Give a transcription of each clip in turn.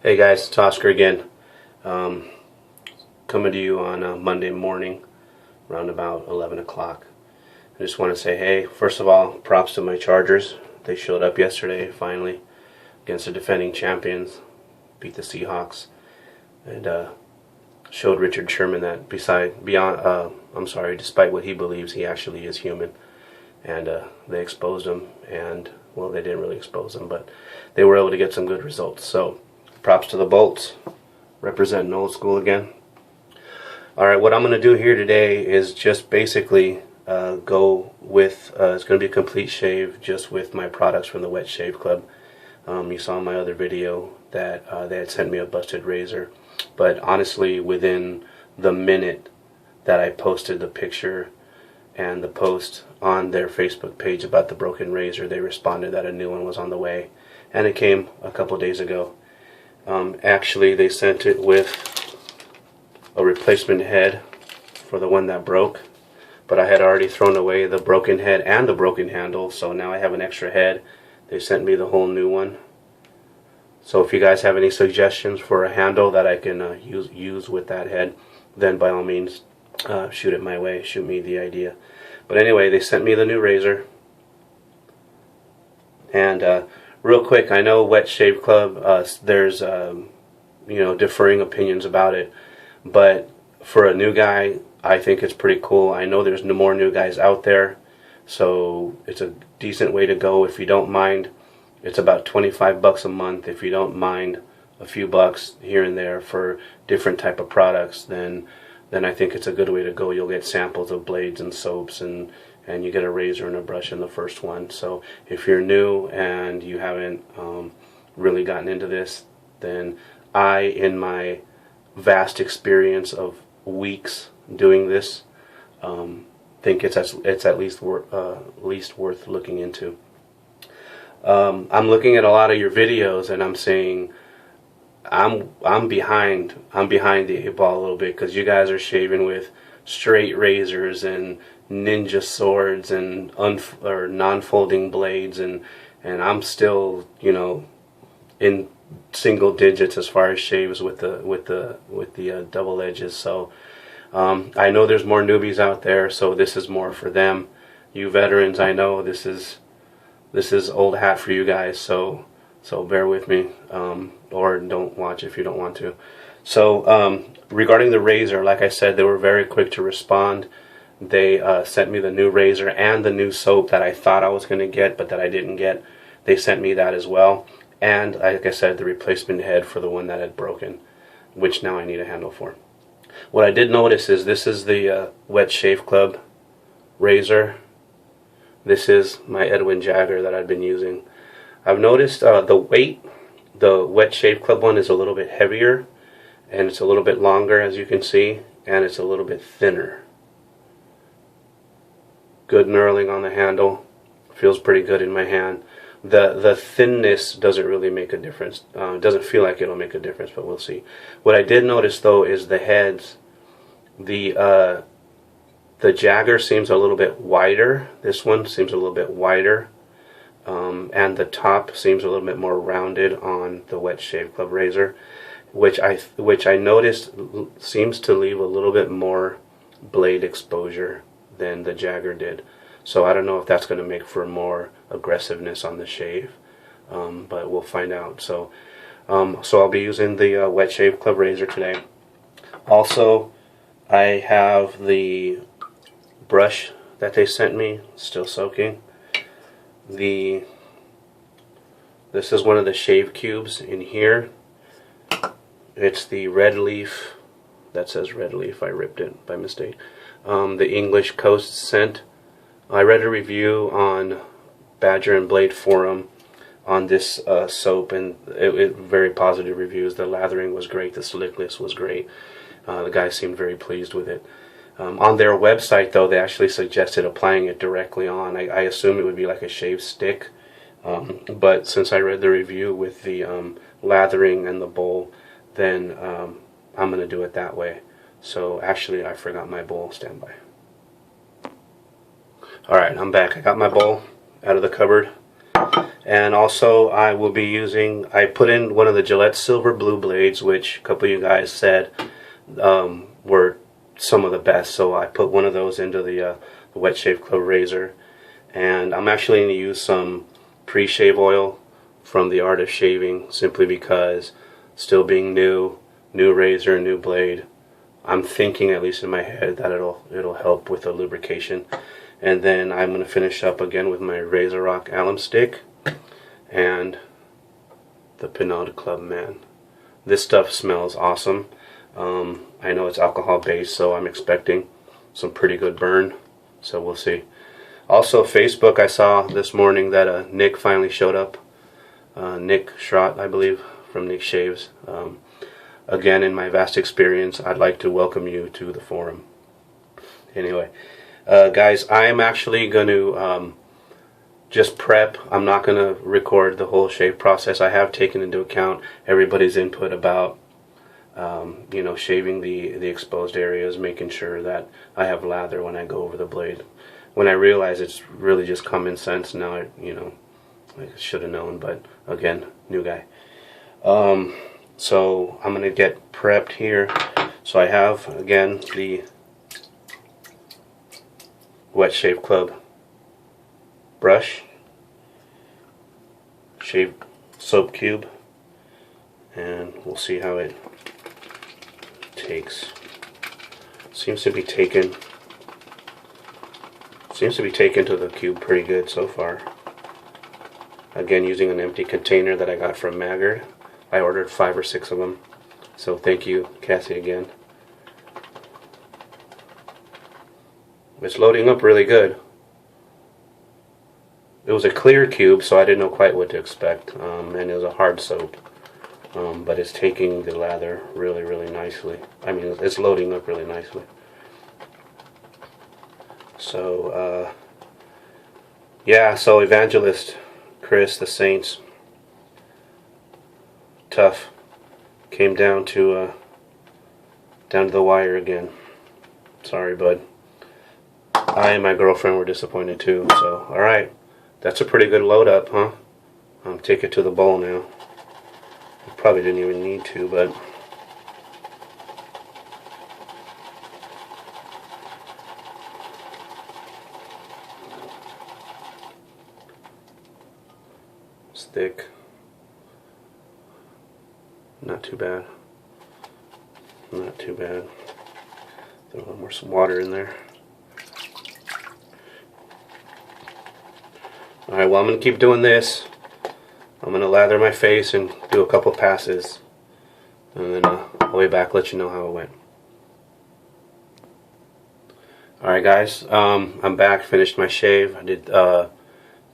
Hey guys, it's Oscar again. Coming to you on a Monday morning around about 11 o'clock. I just want to say, hey, first of all, props to my Chargers. They showed up yesterday, finally, against the defending champions, beat the Seahawks, and showed Richard Sherman that despite what he believes, he actually is human. And they exposed him, and, well, they didn't really expose him, but they were able to get some good results. So, props to the Bolts, representing old school again. Alright, what I'm going to do here today is just basically go with, it's going to be a complete shave just with my products from the Wet Shave Club. You saw in my other video that they had sent me a busted razor, but honestly within the minute that I posted the picture and the post on their Facebook page about the broken razor, they responded that a new one was on the way, and it came a couple days ago. Actually, they sent it with a replacement head for the one that broke, but I had already thrown away the broken head and the broken handle, so now I have an extra head. They sent me the whole new one. So if you guys have any suggestions for a handle that I can use with that head, then by all means shoot it my way, shoot me the idea. But anyway, they sent me the new razor, and real quick, I know Wet Shave Club, there's differing opinions about it, but for a new guy, I think it's pretty cool. I know there's no more new guys out there, so it's a decent way to go if you don't mind. It's about 25 bucks a month. If you don't mind a few bucks here and there for different type of products, then I think it's a good way to go. You'll get samples of blades and soaps, and you get a razor and a brush in the first one. So if you're new and you haven't really gotten into this, then in my vast experience of weeks doing this, think it's at least worth looking into. I'm looking at a lot of your videos, and I'm saying I'm behind the 8 ball a little bit, because you guys are shaving with straight razors and ninja swords and non-folding blades, and I'm still in single digits as far as shaves with the double edges. So I know there's more newbies out there, so this is more for them. You veterans, I know this is old hat for you guys, so bear with me, or don't watch if you don't want to. So regarding the razor, like I said, they were very quick to respond. They sent me the new razor and the new soap that I thought I was going to get, but that I didn't get. They sent me that as well, and like I said, the replacement head for the one that had broken, which now I need a handle for. What I did notice is this is the Wet Shave Club razor. This is my Edwin Jagger that I've been using. I've noticed the weight, the Wet Shave Club one is a little bit heavier, and it's a little bit longer, as you can see, and it's a little bit thinner. Good knurling on the handle, feels pretty good in my hand. The thinness doesn't really make a difference. It doesn't feel like it'll make a difference, but we'll see. What I did notice though is the heads. The Jagger seems a little bit wider. This one seems a little bit wider, and the top seems a little bit more rounded on the Wet Shave Club razor, which I noticed seems to leave a little bit more blade exposure than the Jagger did. So I don't know if that's going to make for more aggressiveness on the shave, but we'll find out. So I'll be using the Wet Shave Club razor today. Also, I have the brush that they sent me, still soaking. This is one of the shave cubes in here. It's the Red Leaf, that says Red Leaf, I ripped it by mistake. The English Coast scent. I read a review on Badger and Blade Forum on this soap, and it very positive reviews. The lathering was great, the slickness was great. The guy seemed very pleased with it. On their website, though, they actually suggested applying it directly on. I assume it would be like a shave stick, but since I read the review with the lathering and the bowl, then I'm going to do it that way. So actually, I forgot my bowl. Stand by. Alright, I'm back. I got my bowl out of the cupboard. And also I will be using, I put in one of the Gillette Silver Blue blades, which a couple of you guys said were some of the best. So I put one of those into the Wet Shave Club razor. And I'm actually going to use some pre-shave oil from the Art of Shaving, simply because still being new razor, new blade, I'm thinking, at least in my head, that it'll help with the lubrication. And then I'm going to finish up again with my RazoRock alum stick and the Pinaud Clubman. This stuff smells awesome. I know it's alcohol based, so I'm expecting some pretty good burn, so we'll see. Also, Facebook, I saw this morning that Nick finally showed up. Nick Schrott, I believe, from Nick Shaves. Again, in my vast experience, I'd like to welcome you to the forum. Anyway, guys, I am actually going to just prep. I'm not going to record the whole shave process. I have taken into account everybody's input about you know, shaving the exposed areas, making sure that I have lather when I go over the blade. When I realize it's really just common sense now, you know, I should have known, but again, new guy. So I'm going to get prepped here. So I have, again, the Wet Shave Club brush, shave soap cube, and we'll see how it takes. Seems to be taken to the cube pretty good so far. Again, using an empty container that I got from Maggard. I ordered 5 or 6 of them, so thank you, Cassie, again. It's loading up really good. It was a clear cube, so I didn't know quite what to expect, and it was a hard soap. But it's taking the lather really, really nicely. I mean, it's loading up really nicely. So, yeah, so Evangelist Chris, the Saints, tough. Came down to the wire again. Sorry, bud. I and my girlfriend were disappointed too. So, all right, that's a pretty good load up, huh? Take it to the bowl now. Probably didn't even need to, but it's thick. Not too bad. Not too bad. Throw a little more some water in there. Alright, well, I'm going to keep doing this. I'm going to lather my face and do a couple passes. And then I'll be back, let you know how it went. Alright guys, I'm back, finished my shave. I did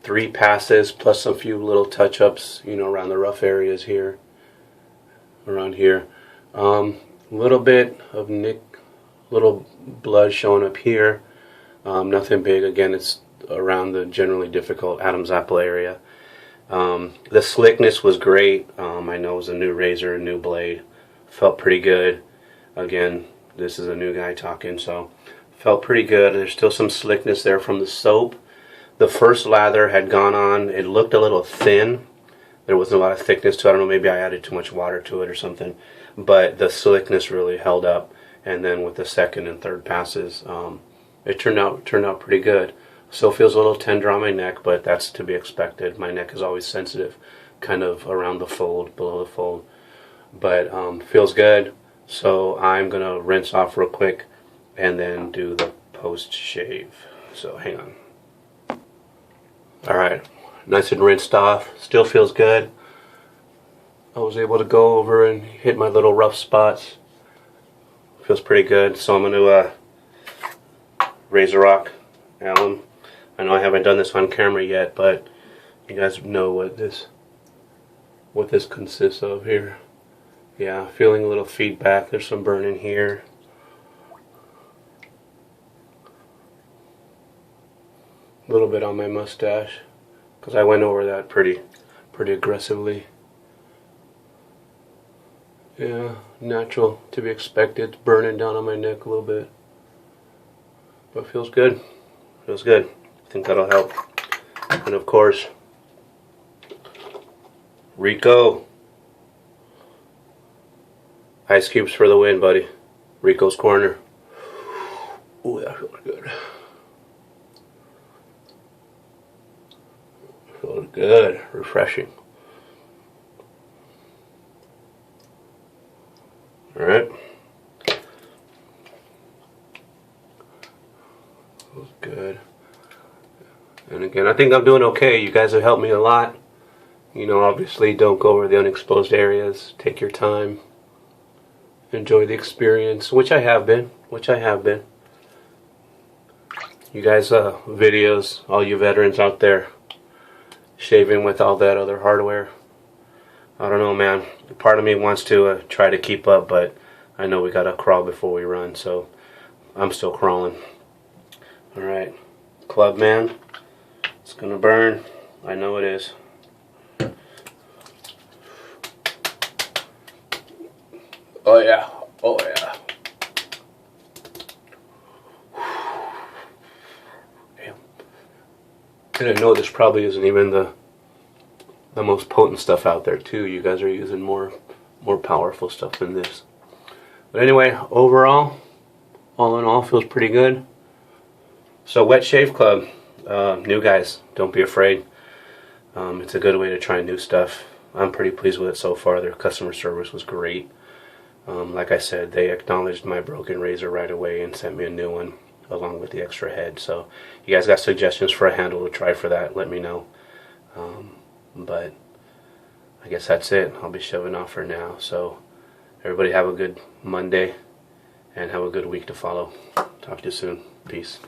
3 passes plus a few little touch-ups, you know, around the rough areas here. Around here. A little bit of little blood showing up here. Nothing big. Again, it's around the generally difficult Adam's apple area. The slickness was great. I know it was a new razor, a new blade. Felt pretty good. Again, this is a new guy talking, so felt pretty good. There's still some slickness there from the soap. The first lather had gone on. It looked a little thin. There wasn't a lot of thickness to it. I don't know, maybe I added too much water to it or something. But the slickness really held up. And then with the second and third passes, it turned out pretty good. Still feels a little tender on my neck, but that's to be expected. My neck is always sensitive, kind of around the fold, below the fold. But feels good. So I'm going to rinse off real quick and then do the post-shave. So hang on. Alright. Nice and rinsed off. Still feels good. I was able to go over and hit my little rough spots. Feels pretty good. So I'm going to RazoRock Alum. I know I haven't done this on camera yet, but you guys know what this consists of here. Yeah, feeling a little feedback. There's some burning here. A little bit on my mustache, because I went over that pretty aggressively. Yeah, natural, to be expected. It's burning down on my neck a little bit, but feels good. Feels good. I think that'll help. And of course, Rico. Ice cubes for the win, buddy. Rico's Corner. Ooh, that feels good. Feels good. Refreshing. Alright. Feels good. And again, I think I'm doing okay. You guys have helped me a lot. You know, obviously don't go over the unexposed areas. Take your time. Enjoy the experience, which I have been. You guys, videos, all you veterans out there, shaving with all that other hardware. I don't know, man. Part of me wants to try to keep up, but I know we gotta crawl before we run, so I'm still crawling. Alright, Clubman. It's gonna burn. I know it is. Oh yeah, oh yeah. Damn. And I know this probably isn't even the most potent stuff out there too. You guys are using more powerful stuff than this. But anyway, overall, all in all, feels pretty good. So Wet Shave Club, new guys, don't be afraid. It's a good way to try new stuff. I'm pretty pleased with it so far. Their customer service was great. Like I said, they acknowledged my broken razor right away and sent me a new one along with the extra head. So you guys got suggestions for a handle to try for that, let me know. But I guess that's it. I'll be shoving off for now. So everybody have a good Monday and have a good week to follow. Talk to you soon. Peace.